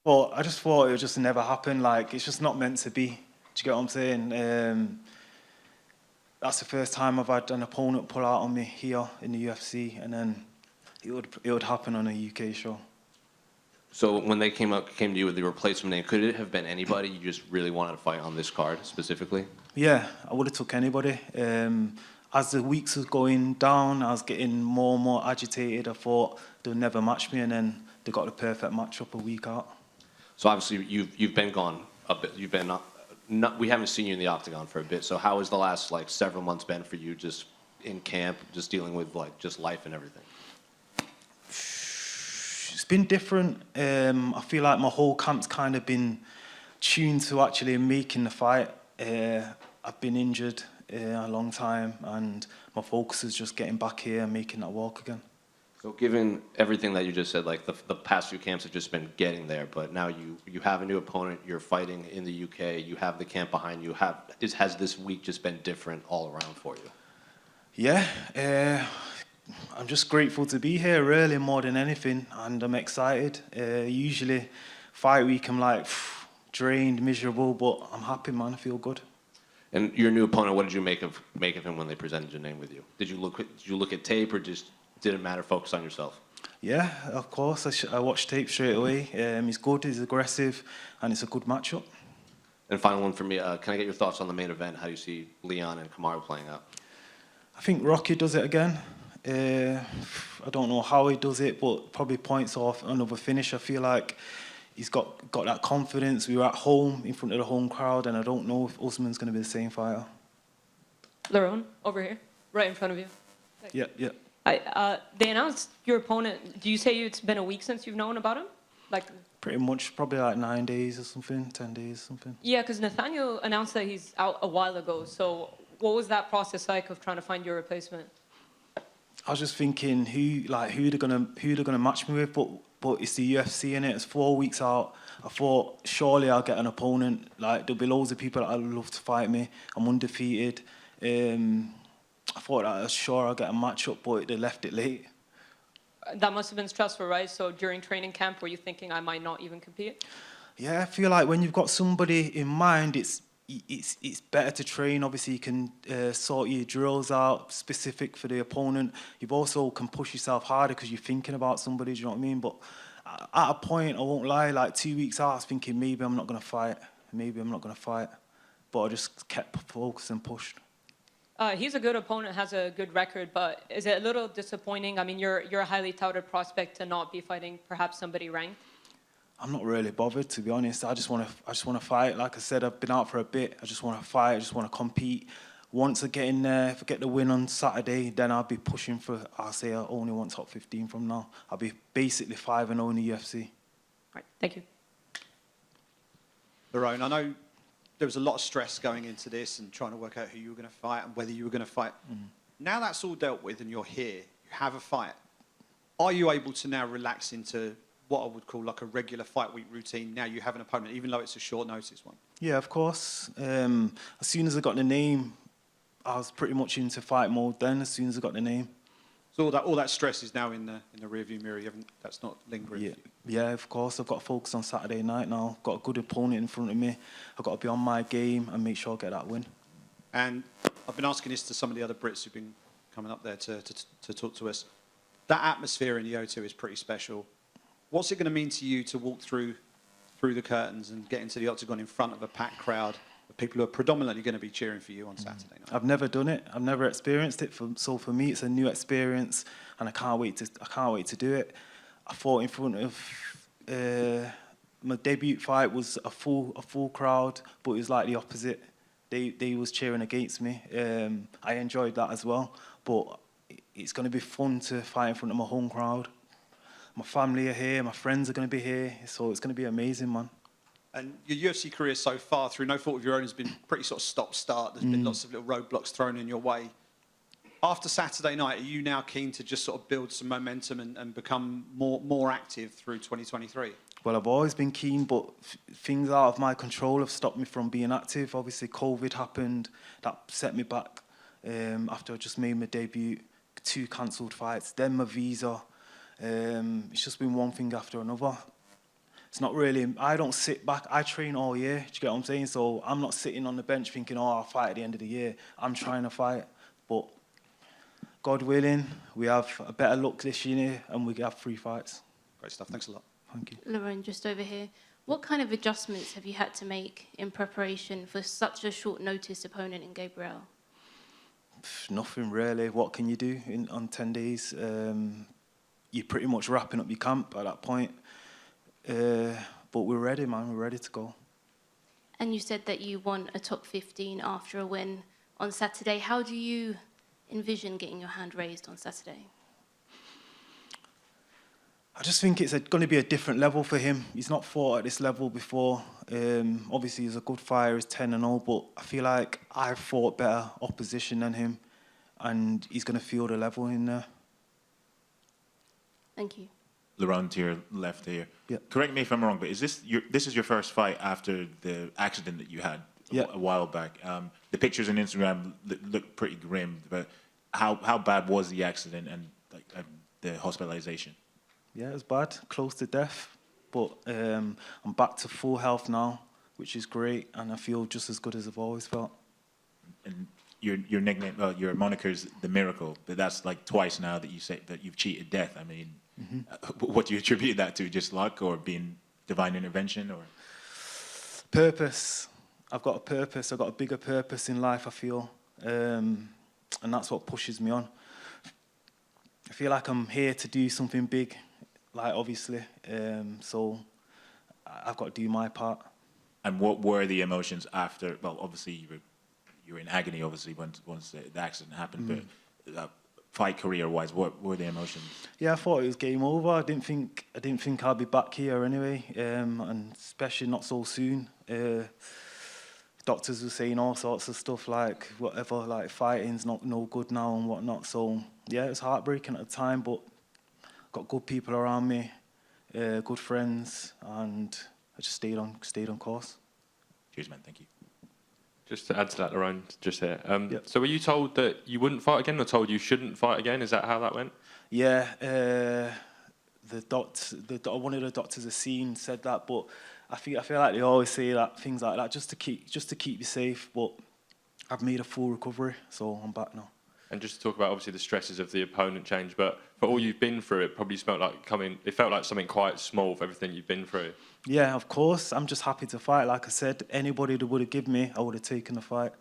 But I just thought it would just never happen. Like, it's just not meant to be. Do you get what I'm saying? That's the first time I've had an opponent pull out on me here in the UFC, and then it would happen on a UK show. So when they came to you with the replacement name, could it have been anybody you just really wanted to fight on this card specifically? Yeah, I would have took anybody. As the weeks was going down, I was getting more and more agitated. I thought they'll never match me, and then they got the perfect matchup a week out. So obviously you've been gone a bit. You've been not, we haven't seen you in the octagon for a bit. So how has the last like several months been for you, just in camp, just dealing with like just life and everything? It's been different. I feel like my whole camp's kind of been tuned to actually making the fight. I've been injured a long time, and my focus is just getting back here and making that walk again. So given everything that you just said, like the past few camps have just been getting there, but now you have a new opponent, you're fighting in the UK, you have the camp behind you. Has this week just been different all around for you? Yeah, I'm just grateful to be here, really, more than anything, and I'm excited. Usually, fight week, I'm like drained, miserable, but I'm happy, man. I feel good. And your new opponent, what did you make of him when they presented your name with you? Did you look at tape, or just didn't matter, focus on yourself? Yeah, of course. I watched tape straight away. He's good, he's aggressive, and it's a good matchup. And final one for me, can I get your thoughts on the main event? How do you see Leon and Kamaru playing out? I think Rocky does it again. I don't know how he does it, but probably points off another finish. I feel like he's got that confidence. We were at home, in front of the home crowd, and I don't know if Usman's going to be the same fighter. Lerone, over here, right in front of you. Yeah, yeah. They announced your opponent. Do you say it's been a week since you've known about him? Like, pretty much, probably like 9 days or something, 10 days or something. Yeah, because Nathaniel announced that he's out a while ago. So what was that process like of trying to find your replacement? I was just thinking who they're gonna match me with, but it's the UFC in it. It's 4 weeks out. I thought surely I'll get an opponent. Like, there'll be loads of people that I'd love to fight me. I'm undefeated. I thought I was sure I'll get a matchup, but they left it late. That must have been stressful, right? So during training camp, were you thinking I might not even compete? Yeah, I feel like when you've got somebody in mind, it's better to train. Obviously, you can sort your drills out specific for the opponent. You also can push yourself harder because you're thinking about somebody. Do you know what I mean? But at a point, I won't lie, like 2 weeks out, I was thinking maybe I'm not going to fight. Maybe I'm not going to fight. But I just kept focused and pushed. He's a good opponent, has a good record, but is it a little disappointing? I mean, you're a highly touted prospect to not be fighting perhaps somebody ranked. I'm not really bothered, to be honest. I just want to fight. Like I said, I've been out for a bit. I just want to fight. I just want to compete. Once I get in there, if I get the win on Saturday, then I'll be pushing for. I'll say I only want top 15 from now. I'll be basically 5-0 in the UFC. All right, thank you. Lerone, I know there was a lot of stress going into this and trying to work out who you were going to fight and whether you were going to fight. Now that's all dealt with and you're here, you have a fight. Are you able to now relax into what I would call like a regular fight week routine? Now you have an opponent, even though it's a short notice one. Yeah, of course. As soon as I got the name, I was pretty much into fight mode then, as soon as I got the name. So all that stress is now in the rearview mirror. That's not lingering. Yeah, yeah, of course. I've got to focus on Saturday night now. I've got a good opponent in front of me. I've got to be on my game and make sure I get that win. And I've been asking this to some of the other Brits who've been coming up there to talk to us. That atmosphere in the O2 is pretty special. What's it going to mean to you to walk through the curtains and get into the octagon in front of a packed crowd of people who are predominantly going to be cheering for you on Saturday night? I've never done it. I've never experienced it. So for me, it's a new experience, and I can't wait to do it. I fought in front of my debut fight was a full crowd, but it was like the opposite. They was cheering against me. I enjoyed that as well, but it's going to be fun to fight in front of my home crowd. My family are here, my friends are going to be here, so it's going to be amazing, man. And your UFC career so far, through no fault of your own, has been pretty sort of stop-start. There's been lots of little roadblocks thrown in your way. After Saturday night, are you now keen to just sort of build some momentum and become more active through 2023? Well, I've always been keen, but things out of my control have stopped me from being active. Obviously, COVID happened. That set me back after I just made my debut. 2 cancelled fights, then my visa. It's just been one thing after another. it's not really, I don't sit back, I train all year, do you get what I'm saying? So I'm not sitting on the bench thinking, oh, I'll fight at the end of the year. I'm trying to fight, but God willing, we have a better luck this year and we have 3 fights. Great stuff. Thanks a lot. Thank you. Lerone, just over here. What kind of adjustments have you had to make in preparation for such a short notice opponent in Gabriel? Nothing really. What can you do on 10 days? You're pretty much wrapping up your camp at that point. But we're ready, man. We're ready to go. And you said that you want a top 15 after a win on Saturday. How do you envision getting your hand raised on Saturday? I just think it's going to be a different level for him. He's not fought at this level before. Obviously, he's a good fighter. He's 10-0, but I feel like I've fought better opposition than him, and he's going to feel the level in there. Thank you. Lerone, to your left here. Yeah. Correct me if I'm wrong, but is this your first fight after the accident that you had a while back? The pictures on Instagram look pretty grim, but how bad was the accident and the hospitalization? Yeah, it was bad, close to death, but I'm back to full health now, which is great, and I feel just as good as I've always felt. And your nickname, your moniker's The Miracle, but that's like twice now that you say that you've cheated death. I mean, what do you attribute that to? Just luck or being divine intervention or? Purpose. I've got a purpose. I've got a bigger purpose in life, I feel, and that's what pushes me on. I feel like I'm here to do something big, like obviously, so I've got to do my part. And what were the emotions after? Well, obviously you were in agony, obviously once the accident happened. But fight career-wise, what were the emotions? Yeah, I thought it was game over. I didn't think I'd be back here anyway, and especially not so soon. Doctors were saying all sorts of stuff like whatever, like fighting's no good now and whatnot. So yeah, it was heartbreaking at the time, but got good people around me, good friends, and I just stayed on course. Cheers, man. Thank you. Just to add to that, Lerone, just here. Yep. So were you told that you wouldn't fight again, or told you shouldn't fight again? Is that how that went? Yeah, one of the doctors I've seen said that, but I feel like they always say that things like that just to keep you safe. But I've made a full recovery, so I'm back now. And just to talk about obviously the stresses of the opponent change, but for all you've been through, it probably felt like something quite small for everything you've been through. Yeah, of course. I'm just happy to fight. Like I said, anybody that would have given me, I would have taken the fight.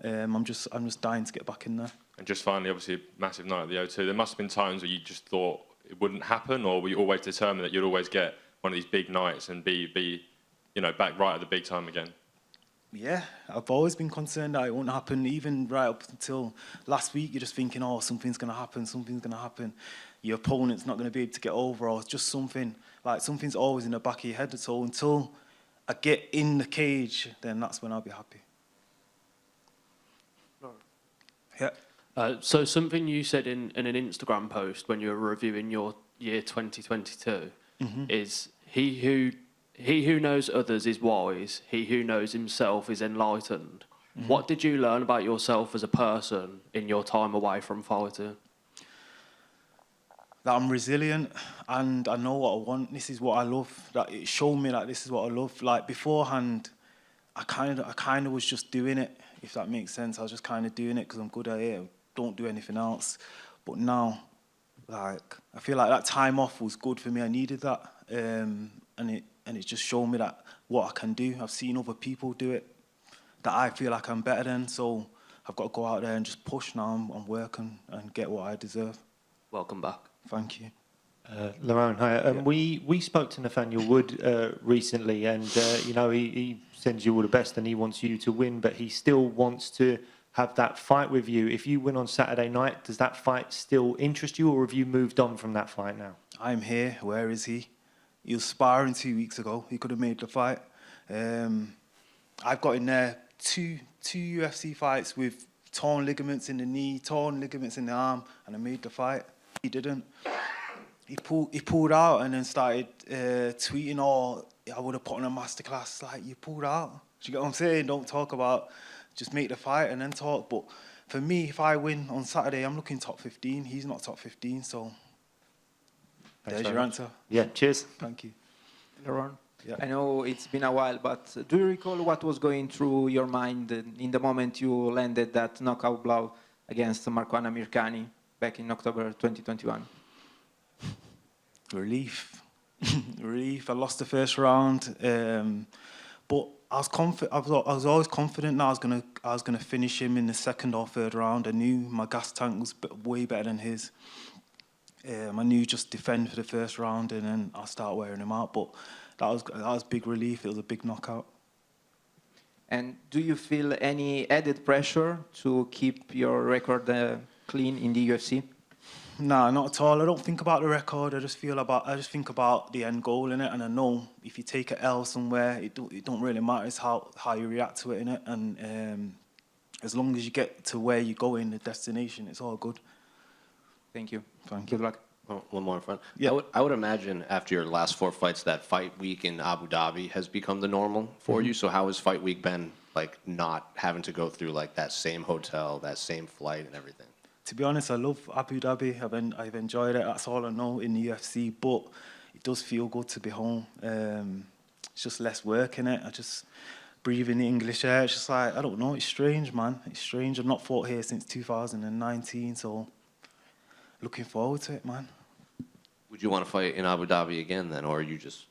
I'm just dying to get back in there. And just finally, obviously, a massive night at the O2. There must have been times where you just thought it wouldn't happen, or were you always determined that you'd always get one of these big nights and be back right at the big time again? Yeah, I've always been concerned that it won't happen. Even right up until last week, you're just thinking, oh, something's going to happen. Your opponent's not going to be able to get over, or it's just something. Like, something's always in the back of your head. So until I get in the cage, then that's when I'll be happy. Yeah. So something you said in an Instagram post when you were reviewing your year 2022 is he who knows others is wise, he who knows himself is enlightened. What did you learn about yourself as a person in your time away from fighting? That I'm resilient and I know what I want. This is what I love. That it showed me that this is what I love. Like beforehand, I kind of was just doing it, if that makes sense. I was just kind of doing it because I'm good at it. I don't do anything else. But now, like, I feel like that time off was good for me. I needed that, and it just showed me that what I can do. I've seen other people do it that I feel like I'm better than. So I've got to go out there and just push now and work and get what I deserve. Welcome back. Thank you. Lerone, hi. We spoke to Nathaniel Wood recently, and he sends you all the best, and he wants you to win, but he still wants to have that fight with you. If you win on Saturday night, does that fight still interest you, or have you moved on from that fight now? I'm here. Where is he? He was sparring 2 weeks ago. He could have made the fight. I've got in there two UFC fights with torn ligaments in the knee, torn ligaments in the arm, and I made the fight. He didn't. He pulled out and then started tweeting, "Oh, I would have put on a masterclass." Like, you pulled out. Do you get what I'm saying? Don't talk about, just make the fight and then talk. But for me, if I win on Saturday, I'm looking top 15. He's not top 15, so there's your answer. Yeah, cheers. Thank you. Lerone. Yeah. I know it's been a while, but do you recall what was going through your mind in the moment you landed that knockout blow against Marwan Amirkhani back in October 2021? Relief. Relief. I lost the first round, but I was confident. I was always confident that I was gonna finish him in the second or third round. I knew my gas tank was way better than his. I knew just defend for the first round and then I'll start wearing him out. But that was big relief. It was a big knockout. And do you feel any added pressure to keep your record clean in the UFC? Nah, not at all. I don't think about the record. I just think about the end goal in it, and I know if you take an L somewhere, it don't really matter. It's how you react to it in it, and as long as you get to where you're going, the destination, it's all good. Thank you. Thank you. Good luck. Oh, one more in front. Yeah. I would imagine after your last 4 fights that fight week in Abu Dhabi has become the normal for you. So how has fight week been, like, not having to go through like that same hotel, that same flight and everything? To be honest, I love Abu Dhabi. I've enjoyed it. That's all I know in the UFC. But it does feel good to be home. It's just less work in it. I just breathe in the English air. It's just like, I don't know. It's strange, man. It's strange. I've not fought here since 2019, so looking forward to it, man. Would you want to fight in Abu Dhabi again then, or are you just?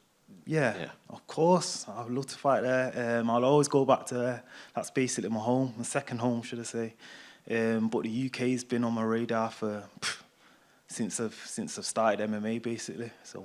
Yeah, of course. I'd love to fight there. I'll always go back to there. That's basically my home, my second home, should I say. But the UK's been on my radar for since I've started MMA, basically. So